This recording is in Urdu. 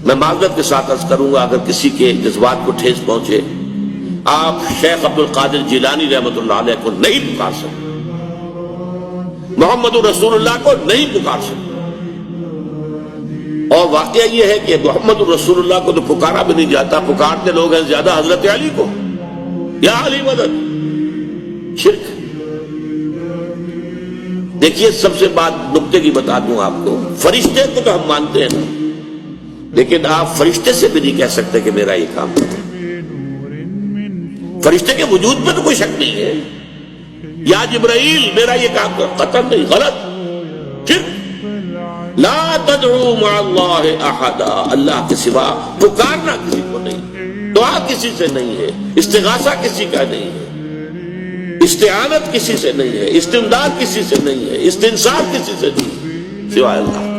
میں معذرت کے ساتھ عرض کروں گا اگر کسی کے جذبات کو ٹھیس پہنچے، آپ شیخ عبد القادر جیلانی رحمۃ اللہ علیہ کو نہیں پکار سکتے، محمد رسول اللہ کو نہیں پکار سکتے، اور واقعہ یہ ہے کہ محمد رسول اللہ کو تو پکارا بھی نہیں جاتا، پکارتے لوگ ہیں زیادہ حضرت علی کو، یا علی مدد، شرک۔ دیکھیے سب سے بات نکتے کی بتا دوں آپ کو، فرشتے کو تو ہم مانتے ہیں نا، لیکن آپ فرشتے سے بھی نہیں کہہ سکتے کہ میرا یہ کام ہے۔ فرشتے کے وجود میں تو کوئی شک نہیں ہے، یا جبرائیل میرا یہ کام کر، قطعاً نہیں، غلط، شرک۔ لا تدعو مع اللہ احدا، اللہ کے سوا پکارنا کسی کو نہیں، دعا کسی سے نہیں ہے، استغاثہ کسی کا نہیں ہے، استعانت کسی سے نہیں ہے، استمداد کسی سے نہیں ہے، استنصار کسی سے نہیں ہے، سوائے اللہ۔